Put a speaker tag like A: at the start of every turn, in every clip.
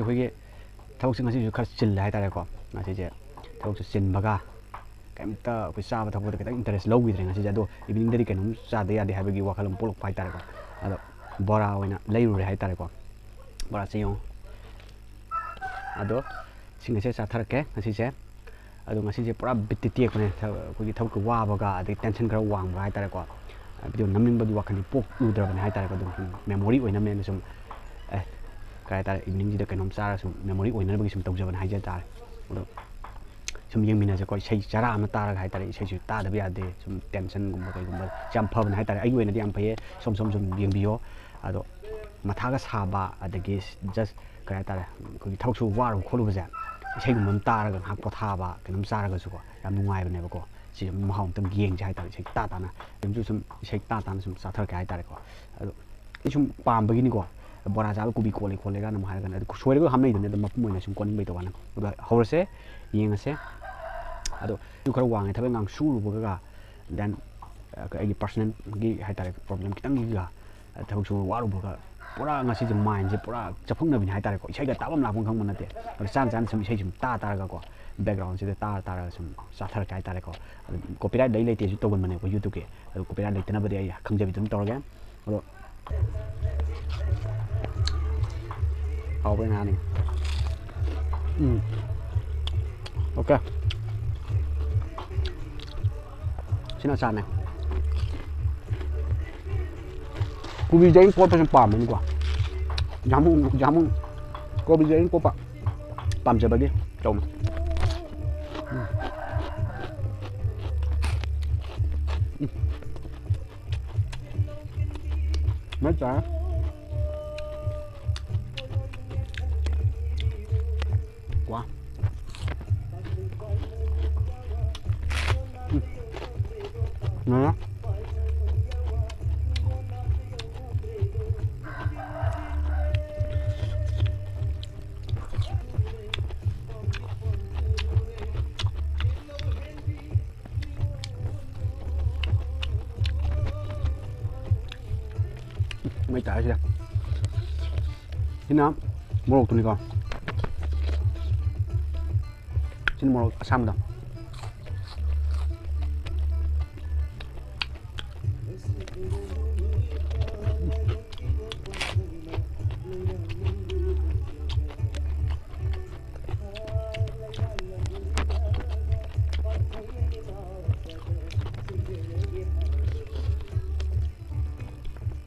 A: ꯑꯩꯈꯣꯏꯒꯤ ꯊꯕꯛꯁꯤꯡ ꯑꯁꯤꯁꯨ ꯈꯔ ꯆꯤꯜꯂꯦ ꯍꯥꯏꯇꯥꯔꯦꯀꯣ ꯉꯁꯤꯁꯦ ꯊꯕꯛꯁꯨ ꯆꯤꯟꯕꯒ ꯀꯩꯝꯇ ꯑꯩꯈꯣꯏ ꯆꯥꯕ ꯊꯛꯄꯗ ꯈꯤꯇꯪ ꯏꯟꯇꯔꯦꯁ ꯂꯧꯈꯤꯗ꯭ꯔꯦ ꯉꯁꯤꯁꯦ ꯑꯗꯣ ꯏꯚꯤꯅꯤꯡꯗꯗꯤ ꯀꯩꯅꯣꯝ ꯆꯥꯗ ꯌꯥꯗꯦ ꯍꯥꯏꯕꯒꯤ ꯋꯥꯈꯜ ꯑꯃ ꯄꯣꯛꯂꯛꯄ ꯍꯥꯏꯇꯥꯔꯦꯀꯣ ꯑꯗꯣ ꯕꯣꯔꯥ ꯑꯣꯏꯅ ꯂꯩꯔꯨꯔꯦ ꯍꯥꯏꯇꯥꯔꯦꯀꯣ ꯕꯣꯔꯥꯁꯦ ꯌꯦꯡꯉꯣ ꯑꯗꯣ ꯁꯤꯡ ꯑꯁꯦ ꯆꯥꯊꯔꯛꯀꯦ ꯉꯁꯤꯁꯦ ꯑꯗꯣ ꯉꯁꯤꯁꯦ ꯄꯨꯔꯥ ꯕꯤꯠꯇꯤ ꯇꯦꯛꯄꯅꯦ ꯑꯩꯈꯣꯏꯒꯤ ꯊꯕꯛꯀꯤ ꯋꯥꯕꯒ ꯑꯗꯒꯤ ꯇꯦꯟꯁꯟ ꯈꯔ ꯋꯥꯡꯕ ꯍꯥꯏꯇꯥꯔꯦꯀꯣ ꯚꯤꯗꯤꯑꯣ ꯅꯝꯅꯤꯡꯕꯒꯤ ꯋꯥꯈꯜꯗꯤ ꯄꯣꯛꯂꯨꯗ꯭ꯔꯕꯅꯦ ꯍꯥꯏꯇꯥꯔꯦꯀꯣ ꯑꯗꯨꯝ ꯃꯦꯃꯣꯔꯤ ꯑꯣꯏꯅꯕꯅꯦꯅ ꯁꯨꯝ ꯀꯩ ꯍꯥꯏꯇꯥꯔꯦ ꯏꯚꯤꯅꯤꯡꯁꯤꯗ ꯀꯩꯅꯣꯝ ꯆꯥꯔꯒ ꯁꯨꯝ ꯃꯦꯃꯣꯔꯤ ꯑꯣꯏꯅꯕꯒꯤ ꯁꯨꯝ ꯇꯧꯖꯕꯅꯦ ꯍꯥꯏꯖ ꯇꯥꯔꯦ ꯑꯗꯣ ꯁꯨꯝ ꯌꯦꯡꯃꯤꯟꯅꯁꯦꯀꯣ ꯏꯁꯩ ꯆꯔꯥ ꯑꯃ ꯇꯥꯔꯒ ꯍꯥꯏꯇꯥꯔꯦ ꯏꯁꯩꯁꯨ ꯇꯥꯗꯕ ꯌꯥꯗꯦ ꯁꯨꯝ ꯇꯦꯟꯁꯟꯒꯨꯝꯕ ꯀꯩꯒꯨꯝꯕ ꯌꯥꯝ ꯐꯕꯅꯦ ꯍꯥꯏꯇꯥꯔꯦ ꯑꯩꯒꯤ ꯑꯣꯏꯅꯗꯤ ꯌꯥꯝ ꯐꯩꯌꯦ ꯁꯨꯝ ꯌꯦꯡꯕꯤꯌꯣ ꯑꯗꯣ ꯃꯊꯥꯒ ꯁꯥꯕ ꯑꯗꯒꯤ ꯖꯁ ꯀꯩ ꯍꯥꯏꯇꯥꯔꯦ ꯑꯩꯈꯣꯏꯒꯤ ꯊꯕꯛꯁꯨ ꯋꯥꯔꯨꯕ ꯈꯣꯠꯂꯨꯕꯁꯦ ꯏꯁꯩꯒꯨꯝꯕ ꯑꯃ ꯇꯥꯔꯒ ꯉꯥꯏꯍꯥꯛ ꯄꯣꯊꯥꯕ ꯀꯩꯅꯣꯝ ꯆꯥꯔꯒꯁꯨꯀꯣ ꯌꯥꯝ ꯅꯨꯡꯉꯥꯏꯕꯅꯦꯕꯀꯣ ꯁꯤ ꯃꯍꯥꯎ ꯑꯝꯇꯪ ꯌꯦꯡꯁꯦ ꯍꯥꯏꯇꯥꯔꯦ ꯏꯁꯩ ꯇꯥꯅ ꯀꯩꯅꯣꯝꯁꯨ ꯁꯨꯝ ꯏꯁꯩ ꯇꯥꯅ ꯁꯨꯝ ꯆꯥꯊꯔꯛꯀꯦ ꯍꯥꯏꯇꯥꯔꯦꯀꯣ ꯑꯗꯣ ꯑꯩ ꯁꯨꯝ ꯄꯥꯝꯕꯒꯤꯅꯤꯀꯣ ꯕꯣꯔꯥ ꯆꯥꯕ ꯀꯣꯕꯤ ꯀꯣꯠꯂꯦ ꯀꯥꯟꯅ ꯑꯃꯨꯛ ꯍꯥꯏꯔꯒꯅ ꯑꯗꯨ ꯁꯣꯏꯔꯒ ꯍꯥꯞꯅꯩꯗꯨꯅꯦ ꯑꯗꯨꯝ ꯃꯄꯨꯝ ꯑꯣꯏꯅ ꯁꯨꯝ ꯀꯣꯠꯅꯤꯡꯕꯩ ꯇꯧꯀꯥꯟꯗ ꯑꯗꯣ ꯍꯧꯔꯁꯦ ꯌꯦꯡꯉꯁꯦ ꯑꯗꯣ ꯑꯗꯨ ꯈꯔ ꯋꯥꯡꯉꯦ ꯊꯕꯛ ꯏꯪꯈꯥꯡ ꯁꯨꯔꯨꯕꯒ ꯗꯦꯟ ꯑꯩꯒꯤ ꯄꯥꯔꯁꯣꯅꯦꯜꯒꯤ ꯍꯥꯏꯇꯥꯔꯦ ꯄ꯭ꯔꯣꯕ꯭ꯂꯦꯝ ꯈꯤꯇꯪꯒꯤꯒ ꯊꯕꯛ ꯁꯨꯕ ꯋꯥꯔꯨꯕꯒ ꯄꯨꯔꯥ ꯉꯁꯤꯁꯦ ꯃꯥꯏꯟꯁꯦ ꯄꯨꯔꯥ ꯆꯐꯪꯅꯕꯤꯅꯤ ꯍꯥꯏꯇꯥꯔꯦꯀꯣ ꯏꯁꯩꯒ ꯇꯥꯐꯝ ꯂꯥꯛꯐꯝ ꯈꯪꯕ ꯅꯠꯇꯦ ꯑꯗꯣ ꯆꯥꯅ ꯁꯨꯝ ꯏꯁꯩ ꯁꯨꯝ ꯇꯥꯔꯒꯀꯣ ꯕꯦꯛꯒ꯭ꯔꯥꯎꯟꯁꯤꯗ ꯇꯥꯔꯒ ꯁꯨꯝ ꯆꯥꯊꯔꯛꯀꯦ ꯍꯥꯏꯇꯥꯔꯦꯀꯣ ꯑꯗꯣ ꯀꯣꯄꯤꯔꯥꯏꯠ ꯂꯩꯇꯦꯁꯨ ꯇꯧꯒꯟꯕꯅꯦꯀꯣ ꯌꯨꯇꯨꯕꯀꯤ ꯑꯗꯣ ꯀꯣꯄꯤꯔꯥꯏꯠ ꯂꯩꯇꯅꯕꯗꯤ ꯑꯩ ꯈꯪꯖꯕꯤ ꯑꯗꯨꯝ ꯇꯧꯔꯒꯦ ꯑꯗꯣ ꯍꯥꯎꯕ꯭ꯔꯥ ꯉꯥꯅꯤ okay sini sana kopi jaring pot pasang pam ini gua jamu kopi jaring pot pak pam sebagi jom macam wah nah mấy trái chưa xin nó một tuần con xin một xăm đâu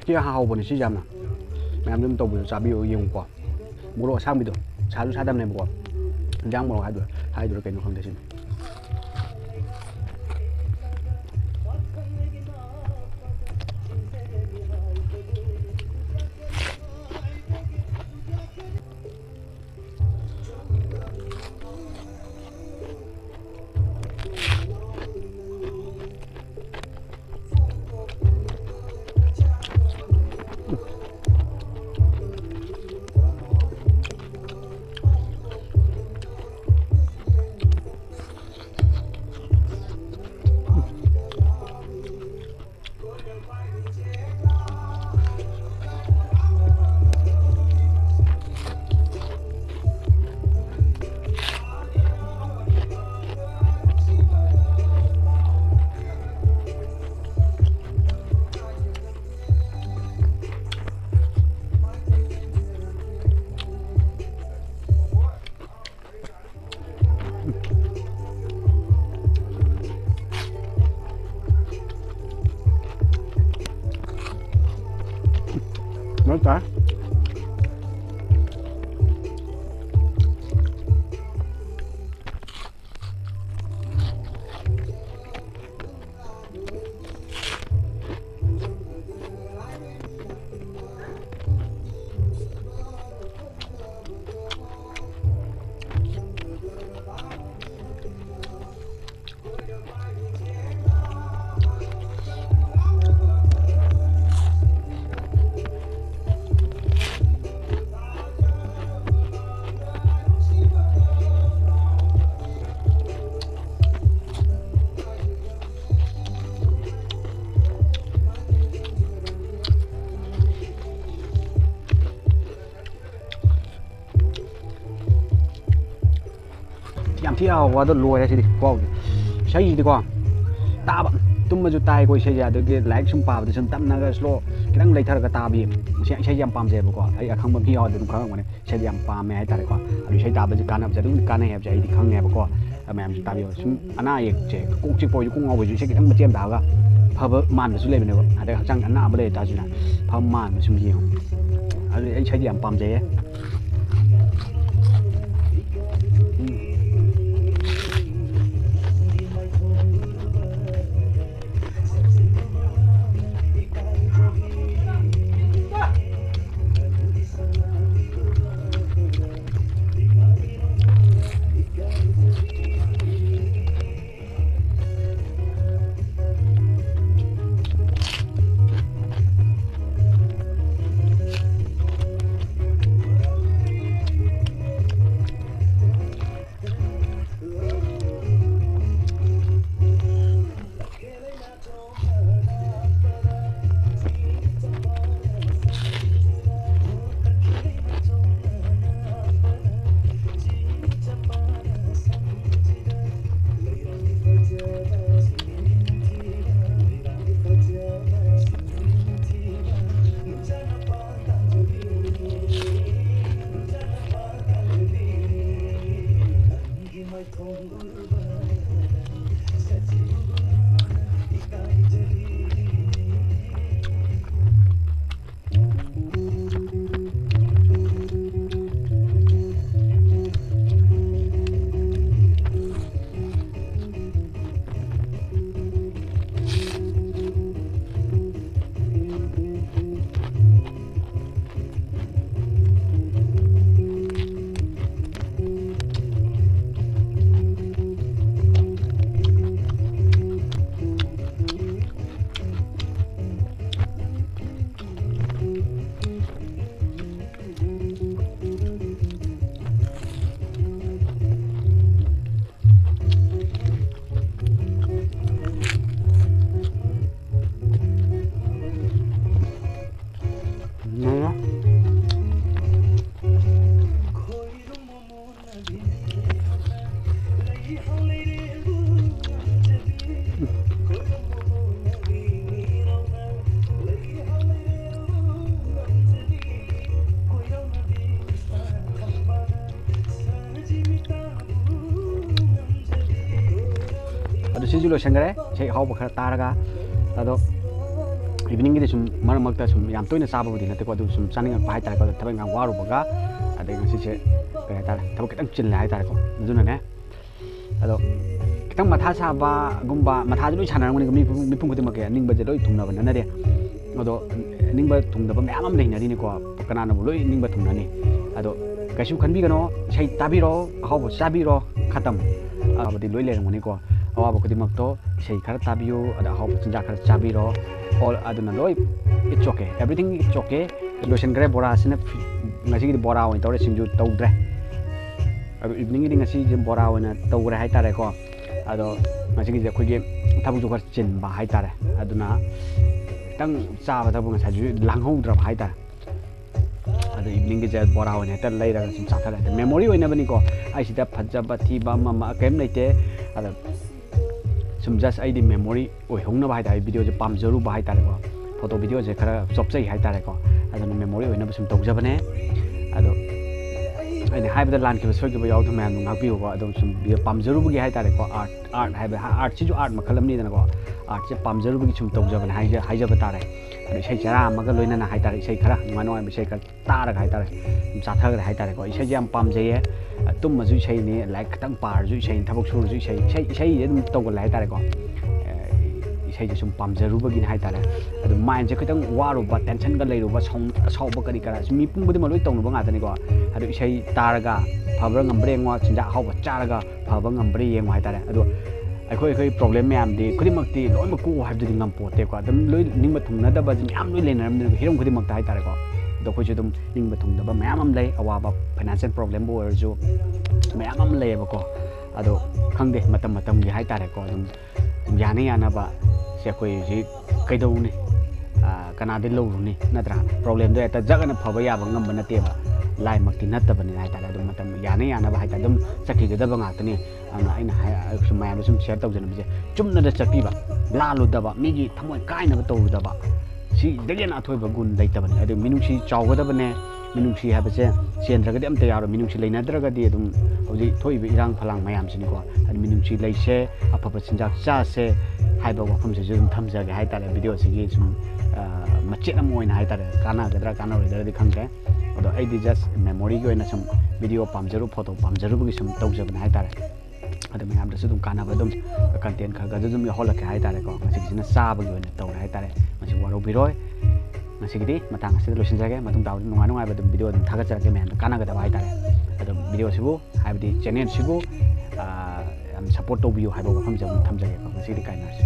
A: chia hào bồn xí dầm nè mẹ em đâm tàu bị xả biểu dùng quả mua đồ sang bị được xả đâm này quả giang mua hai đứa cái nó không thể xin ꯊꯤ ꯍꯥꯎꯕ ꯑꯗꯣ ꯂꯣꯏꯔꯦ ꯁꯤꯗꯤ ꯈꯨꯍꯥꯎꯁꯦ ꯏꯁꯩꯁꯤꯗꯤꯀꯣ ꯇꯥꯕ ꯇꯨꯝꯃꯁꯨ ꯇꯥꯏꯀꯣ ꯏꯁꯩꯁꯦ ꯑꯗꯒꯤ ꯂꯥꯏꯔꯤꯛ ꯁꯨꯝ ꯄꯥꯕꯗ ꯁꯨꯝ ꯇꯞꯅꯒ ꯁ꯭ꯂꯣ ꯈꯤꯇꯪ ꯂꯩꯊꯔꯒ ꯇꯥꯕꯤ ꯏꯁꯩ ꯌꯥꯝ ꯄꯥꯝꯖꯩꯕꯀꯣ ꯑꯩ ꯑꯈꯪꯕ ꯃꯤ ꯌꯥꯎꯔꯗꯤ ꯑꯗꯨꯝ ꯈꯪꯉꯝꯒꯅꯤ ꯏꯁꯩꯗꯤ ꯌꯥꯝ ꯄꯥꯝꯃꯦ ꯍꯥꯏꯇꯥꯔꯦꯀꯣ ꯑꯗꯨ ꯏꯁꯩ ꯇꯥꯕꯁꯤ ꯀꯥꯟꯅꯕꯁꯦ ꯑꯗꯨꯝ ꯀꯥꯟꯅꯩ ꯍꯥꯏꯕꯁꯦ ꯑꯩꯗꯤ ꯈꯪꯉꯦꯕꯀꯣ ꯃꯌꯥꯝꯁꯨ ꯇꯥꯕꯤꯌꯣ ꯁꯨꯝ ꯑꯅꯥ ꯑꯌꯦꯛꯁꯦ ꯀꯣꯛ ꯆꯤꯛꯄ ꯑꯣꯏꯁꯨ ꯀꯣꯛ ꯉꯥꯎꯕ ꯑꯣꯏꯁꯨ ꯏꯁꯩ ꯈꯤꯇꯪ ꯃꯆꯦꯠ ꯑꯃ ꯇꯥꯔꯒ ꯐꯕ ꯃꯥꯟꯕꯁꯨ ꯂꯩꯕꯅꯦꯕ ꯑꯗꯩ ꯍꯛꯆꯥꯡ ꯑꯅꯥꯕ ꯂꯩ ꯇꯥꯔꯁꯨꯅ ꯐꯕ ꯃꯥꯟꯕ ꯁꯨꯝ ꯌꯦꯡꯉꯨ ꯑꯗꯨ ꯑꯩ ꯏꯁꯩꯗꯤ ꯌꯥꯝ ꯄꯥꯝꯖꯩꯌꯦ ꯑꯗꯨ ꯁꯤꯁꯨ ꯂꯣꯏꯁꯟꯈ꯭ꯔꯦ ꯏꯁꯩ ꯑꯍꯥꯎꯕ ꯈꯔ ꯇꯥꯔꯒ ꯑꯗꯣ ꯏꯚꯤꯅꯤꯡꯒꯤꯗꯤ ꯁꯨꯝ ꯃꯔꯛ ꯃꯔꯛꯇ ꯁꯨꯝ ꯌꯥꯝ ꯇꯣꯏꯅ ꯆꯥꯕꯕꯨꯗꯤ ꯅꯠꯇꯦꯀꯣ ꯑꯗꯨ ꯁꯨꯝ ꯆꯥꯅꯤꯡꯉꯛꯄ ꯍꯥꯏꯇꯥꯔꯦꯀꯣ ꯊꯕꯛ ꯏꯪꯈꯥꯡ ꯋꯥꯔꯨꯕꯒ ꯑꯗꯩ ꯉꯁꯤꯁꯦ ꯀꯩ ꯍꯥꯏꯇꯥꯔꯦ ꯊꯕꯛ ꯈꯤꯇꯪ ꯆꯤꯜꯂꯦ ꯍꯥꯏꯇꯥꯔꯦꯀꯣ ꯑꯗꯨꯅꯅꯦ ꯑꯗꯣ ꯈꯤꯇꯪ ꯃꯊꯥ ꯁꯥꯕꯒꯨꯝꯕ ꯃꯊꯥꯁꯦ ꯂꯣꯏ ꯁꯥꯟꯅꯔꯝꯒꯅꯤ ꯃꯤꯄꯨꯝ ꯈꯨꯗꯤꯡꯃꯛꯀꯤ ꯑꯅꯤꯡꯕꯁꯦ ꯂꯣꯏ ꯊꯨꯡꯅꯕ ꯅꯠꯅꯗꯦ ꯑꯗꯣ ꯅꯤꯡꯕ ꯊꯨꯡꯗꯕ ꯃꯌꯥꯝ ꯑꯃ ꯂꯩꯅꯔꯤꯅꯤꯀꯣ ꯀꯅꯥꯅꯕꯨ ꯂꯣꯏ ꯅꯤꯡꯕ ꯊꯨꯡꯅꯅꯤ ꯑꯗꯣ ꯀꯩꯁꯨ ꯈꯟꯕꯤꯒꯅꯣ ꯏꯁꯩ ꯇꯥꯕꯤꯔꯣ ꯑꯍꯥꯎꯕ ꯆꯥꯕꯤꯔꯣ ꯈꯇꯝ ꯑꯋꯥꯕꯗꯤ ꯂꯣꯏ ꯂꯩꯔꯝꯒꯅꯤꯀꯣ ꯑꯋꯥꯕ ꯈꯨꯗꯤꯡꯃꯛꯇꯣ ꯏꯁꯩ ꯈꯔ ꯇꯥꯕꯤꯌꯨ ꯑꯗ ꯑꯍꯥꯎꯕ ꯆꯤꯟꯖꯥꯛ ꯈꯔ ꯆꯥꯕꯤꯔꯣ ꯑꯣꯜ ꯑꯗꯨꯅ ꯂꯣꯏ it's okay everything it's okay ꯂꯣꯏꯁꯤꯟꯈ꯭ꯔꯦ ꯕꯣꯔꯥꯁꯤꯅ ꯉꯁꯤꯒꯤꯗꯤ ꯕꯣꯔꯥ ꯑꯣꯏꯅ ꯇꯧꯔꯦ ꯁꯤꯡꯖꯨ ꯇꯧꯗ꯭ꯔꯦ ꯑꯗꯣ ꯏꯚꯤꯅꯤꯡꯒꯤꯗꯤ ꯉꯁꯤꯁꯦ ꯕꯣꯔꯥ ꯑꯣꯏꯅ ꯇꯧꯈ꯭ꯔꯦ ꯍꯥꯏꯇꯥꯔꯦꯀꯣ ꯑꯗꯣ ꯉꯁꯤꯒꯤꯁꯦ ꯑꯩꯈꯣꯏꯒꯤ ꯊꯕꯛꯁꯨꯈꯔ ꯆꯤꯟꯕ ꯍꯥꯏꯇꯥꯔꯦ ꯑꯗꯨꯅ ꯈꯤꯇꯪ ꯆꯥꯕ ꯊꯛꯄ ꯉꯁꯥꯏꯁꯨ ꯂꯥꯡꯍꯧꯗ꯭ꯔꯕ ꯍꯥꯏꯇꯥꯔꯦ ꯑꯗꯣ ꯏꯚꯤꯅꯤꯡꯒꯤꯁꯦ ꯕꯣꯔꯥ ꯑꯣꯏꯅ ꯍꯦꯛꯇ ꯂꯩꯔꯒ ꯁꯨꯝ ꯆꯥꯊꯔꯦ ꯃꯦꯃꯣꯔꯤ ꯑꯣꯏꯅꯕꯅꯤꯀꯣ ꯑꯩꯁꯤꯗ ꯐꯖꯕ ꯊꯤꯕ ꯑꯃ ꯀꯔꯤꯝ ꯂꯩꯇꯦ ꯑꯗ ꯁꯨꯝ ꯖꯁ ꯑꯩꯗꯤ ꯃꯦꯃꯣꯔꯤ ꯑꯣꯏꯍꯧꯅꯕ ꯍꯥꯏꯇꯥꯔꯦ ꯚꯤꯗꯤꯑꯣꯁꯦ ꯄꯥꯝꯖꯔꯨꯕ ꯍꯥꯏꯇꯥꯔꯦꯀꯣ ꯐꯣꯇꯣ ꯚꯤꯗꯤꯑꯣꯁꯦ ꯈꯔ ꯆꯣꯞꯆꯩ ꯍꯥꯏꯇꯥꯔꯦꯀꯣ ꯑꯗꯨꯅ ꯃꯦꯃꯣꯔꯤ ꯑꯣꯏꯅꯕ ꯁꯨꯝ ꯇꯧꯖꯕꯅꯦ ꯑꯗꯣ ꯑꯩꯅ ꯍꯥꯏꯕꯗ ꯂꯥꯟꯈꯤꯕ ꯁꯣꯏꯈꯤꯕ ꯌꯥꯎꯗꯕ ꯃꯌꯥꯝꯗꯣ ꯉꯥꯛꯄꯤꯌꯨꯀꯣ ꯑꯗꯨꯝ ꯁꯨꯝ ꯄꯥꯝꯖꯔꯨꯕꯒꯤ ꯍꯥꯏꯇꯥꯔꯦꯀꯣ ꯑꯥꯔꯠ ꯍꯥꯏꯕ ꯑꯥꯔꯠꯁꯤꯁꯨ ꯑꯥꯔꯠ ꯃꯈꯜ ꯑꯃꯅꯤꯗꯅꯀꯣ ꯑꯥꯔꯠꯁꯦ ꯄꯥꯝꯖꯔꯨꯕꯒꯤ ꯁꯨꯝ ꯇꯧꯖꯕꯅꯦ ꯍꯥꯏꯖꯕ ꯇꯥꯔꯦ ꯑꯗꯣ ꯏꯁꯩ ꯆꯔꯥ ꯑꯃꯒ ꯂꯣꯏꯅꯅ ꯍꯥꯏꯇꯥꯔꯦ ꯏꯁꯩ ꯈꯔ ꯅꯨꯡꯉꯥꯏꯕ ꯏꯁꯩ ꯈꯔ ꯇꯥꯔꯒ ꯍꯥꯏꯇꯥꯔꯦ ꯁꯨꯝ ꯆꯥꯊꯈ꯭ꯔꯦ ꯍꯥꯏꯇꯥꯔꯦꯀꯣ ꯏꯁꯩꯁꯦ ꯌꯥꯝ ꯄꯥꯝꯖꯩꯌే ꯇꯨꯝꯃꯁꯨ ꯏꯁꯩꯅꯤ ꯂꯥꯏꯔꯤꯛ ꯈꯤꯇꯪ ꯄꯥꯔꯁꯨ ꯏꯁꯩ ꯊꯕꯛ ꯁꯨꯔꯁꯨ ꯏꯁꯩꯁꯦ ꯑꯗꯨꯝ ꯇꯧꯒꯜꯂꯦ ꯍꯥꯏꯇꯥꯔꯦꯀꯣ ꯏꯁꯩꯁꯦ ꯁꯨꯝ ꯄꯥꯝꯖꯔꯨꯕꯒꯤꯅꯤ ꯍꯥꯏꯇꯥꯔꯦ ꯑꯗꯨ ꯃꯥꯏꯟꯁꯦ ꯈꯤꯇꯪ ꯋꯥꯔꯨꯕ ꯇꯦꯟꯁꯟꯒ ꯂꯩꯔꯨꯕ ꯑꯁꯥꯎꯕ ꯀꯔꯤ ꯀꯔꯥ ꯁꯨꯝ ꯃꯤꯄꯨꯝ ꯈꯨꯗꯤꯡꯃꯛ ꯂꯣꯏ ꯇꯧꯅꯕ ꯉꯥꯛꯇꯅꯤꯀꯣ ꯑꯗꯨ ꯏꯁꯩ ꯇꯥꯔꯒ ꯐꯕ꯭ꯔꯥ ꯉꯝꯕ꯭ꯔꯥ ꯌꯦꯡꯉꯣ ꯆꯤꯟꯖꯥꯛ ꯑꯍꯥꯎꯕ ꯆꯥꯔꯒ ꯐꯕ ꯉꯝꯕ꯭ꯔꯥ ꯌꯦꯡꯉꯣ ꯍꯥꯏꯇꯥꯔꯦ ꯑꯗꯣ ꯑꯩꯈꯣꯏ ꯄ꯭ꯔꯣꯕ꯭ꯂꯦꯝ ꯃꯌꯥꯝꯗꯤ ꯈꯨꯗꯤꯡꯃꯛꯇꯤ ꯂꯣꯏꯅꯃꯛ ꯀꯣꯛꯎ ꯍꯥꯏꯕꯗꯨꯗꯤ ꯉꯝꯄꯣꯠꯇꯦꯀꯣ ꯑꯗꯨꯝ ꯂꯣꯏ ꯅꯤꯡꯕ ꯊꯨꯡꯅꯗꯕꯁꯤ ꯃꯌꯥꯝ ꯂꯣꯏ ꯂꯩꯅꯔꯝꯗꯅ ꯍꯤꯔꯝ ꯈꯨꯗꯤꯡꯃꯛꯇ ꯍꯥꯏꯇꯥꯔꯦꯀꯣ ꯑꯗꯣ ꯑꯩꯈꯣꯏꯁꯨ ꯑꯗꯨꯝ ꯅꯤꯡꯕ ꯊꯨꯡꯗꯕ ꯃꯌꯥꯝ ꯑꯃ ꯂꯩ ꯑꯋꯥꯕ ꯐꯥꯏꯅꯥꯟꯁꯤꯌꯦꯜ ꯄ꯭ꯔꯣꯕ꯭ꯂꯦꯝꯕꯨ ꯑꯣꯏꯔꯁꯨ ꯃꯌꯥꯝ ꯑꯃ ꯂꯩꯌꯦꯕꯀꯣ ꯑꯗꯣ ꯈꯪꯗꯦ ꯃꯇꯝꯒꯤ ꯍꯥꯏꯇꯥꯔꯦꯀꯣ ꯑꯗꯨꯝ ꯌꯥꯅ ꯌꯥꯅꯕ ꯁꯦ ꯑꯩꯈꯣꯏ ꯍꯧꯖꯤꯛ ꯀꯩꯗꯧꯅꯤ ꯀꯅꯥꯗꯤ ꯂꯧꯔꯨꯅꯤ ꯅꯠꯇ꯭ꯔꯥ ꯄ꯭ꯔꯣꯕ꯭ꯂꯦꯝꯗꯣ ꯍꯦꯛꯇ ꯖꯒꯅ ꯐꯕ ꯌꯥꯕ ꯉꯝꯕ ꯅꯠꯇꯦꯕ ꯂꯥꯏꯃꯛꯇꯤ ꯅꯠꯇꯕꯅꯤ ꯍꯥꯏꯇꯥꯔꯦ ꯑꯗꯨꯝ ꯃꯇꯝ ꯌꯥꯅ ꯌꯥꯅꯕ ꯍꯥꯏꯇꯥꯔꯦ ꯑꯗꯨꯝ ꯆꯠꯈꯤꯒꯗꯕ ꯉꯥꯛꯇꯅꯤ ꯑꯗꯨꯅ ꯑꯩꯅ ꯁꯨꯝ ꯃꯌꯥꯝꯗ ꯁꯨꯝ ꯁꯤꯌꯔ ꯇꯧꯖꯅꯕꯁꯦ ꯆꯨꯝꯅꯗ ꯆꯠꯄꯤꯕ ꯂꯥꯜꯂꯨꯗꯕ ꯃꯤꯒꯤ ꯊꯃꯣꯏ ꯀꯥꯏꯅꯕ ꯇꯧꯔꯨꯗꯕ ꯁꯤꯗꯒꯤ ꯍꯦꯟꯅ ꯑꯊꯣꯏꯕ ꯒꯨꯟ ꯂꯩꯇꯕꯅꯤ ꯑꯗꯨ ꯃꯤꯅꯨꯡꯁꯤ ꯆꯥꯎꯒꯗꯕꯅꯦ ꯃꯤꯅꯨꯡꯁꯤ ꯍꯥꯏꯕꯁꯦ ꯆꯦꯟꯗ꯭ꯔꯒꯗꯤ ꯑꯝꯇ ꯌꯥꯔꯣꯏ ꯃꯤꯅꯨꯡꯁꯤ ꯂꯩꯅꯗ꯭ꯔꯒꯗꯤ ꯑꯗꯨꯝ ꯍꯧꯖꯤꯛ ꯊꯣꯛꯏꯕ ꯏꯔꯥꯡ ꯐꯂꯥꯡ ꯃꯌꯥꯝꯁꯤꯅꯤꯀꯣ ꯑꯗꯨ ꯃꯤꯅꯨꯡꯁꯤ ꯂꯩꯁꯦ ꯑꯐꯕ ꯆꯤꯟꯖꯥꯛ ꯆꯥꯁꯦ ꯍꯥꯏꯕ ꯋꯥꯐꯝꯁꯤꯁꯨ ꯑꯗꯨꯝ ꯊꯝꯖꯒꯦ ꯍꯥꯏꯇꯥꯔꯦ ꯚꯤꯗꯤꯑꯣꯁꯤꯒꯤ ꯁꯨꯝ ꯃꯆꯦꯠ ꯑꯃ ꯑꯣꯏꯅ ꯍꯥꯏꯇꯥꯔꯦ ꯀꯥꯟꯅꯒꯗ꯭ꯔꯥ ꯀꯥꯟꯅꯔꯣꯏꯗ꯭ꯔꯗꯤ ꯈꯪꯗ꯭ꯔꯦ ꯑꯗꯣ ꯑꯩꯗꯤ ꯖꯁ ꯃꯦꯃꯣꯔꯤꯒꯤ ꯑꯣꯏꯅ ꯁꯨꯝ ꯚꯤꯗꯤꯑꯣ ꯐꯣꯇꯣ ꯄꯥꯝꯖꯔꯨꯕꯒꯤ ꯁꯨꯝ ꯇꯧꯖꯕꯅꯦ ꯍꯥꯏꯇꯥꯔꯦ ꯑꯗꯨ ꯃꯌꯥꯝꯗꯁꯨ ꯑꯗꯨꯝ ꯀꯥꯟꯅꯕ ꯑꯗꯨꯝ ꯀꯟꯇꯦꯟ ꯈꯔ ꯑꯗꯨꯝ ꯌꯥꯎꯍꯜꯂꯛꯀꯦ ꯍꯥꯏꯇꯥꯔꯦꯀꯣ ꯉꯁꯤꯒꯤꯁꯤꯅ ꯆꯥꯕꯒꯤ ꯑꯣꯏꯅ ꯇꯧꯔꯦ ꯍꯥꯏꯇꯥꯔꯦ ꯃꯁꯤ ꯋꯥꯔꯧꯕꯤꯔꯣꯏ ꯉꯁꯤꯒꯤꯗꯤ ꯃꯇꯥꯡ ꯑꯁꯤꯗ ꯂꯣꯏꯁꯤꯟꯖꯒꯦ ꯃꯇꯨꯡ ꯇꯥꯕꯗ ꯅꯨꯡꯉꯥꯏꯕ ꯑꯗꯨꯝ ꯚꯤꯗꯤꯑꯣ ꯑꯗꯨꯝ ꯊꯥꯒꯠꯆꯔꯛꯀꯦ ꯃꯌꯥꯝꯗ ꯀꯥꯟꯅꯒꯗꯕ ꯍꯥꯏꯇꯥꯔꯦ ꯑꯗꯨꯝ ꯚꯤꯗꯤꯑꯣꯁꯤꯕꯨ ꯍꯥꯏꯕꯗꯤ ꯆꯦꯅꯦꯜꯁꯤꯕꯨ ꯌꯥꯝ ꯁꯞꯄꯣꯔꯠ ꯇꯧꯕꯤꯌꯨ ꯍꯥꯏꯕ ꯋꯥꯐꯝꯁꯦ ꯑꯗꯨꯝ ꯊꯝꯖꯒꯦꯀꯣ ꯉꯁꯤꯒꯤꯗꯤ ꯀꯥꯏꯅꯔꯁꯤ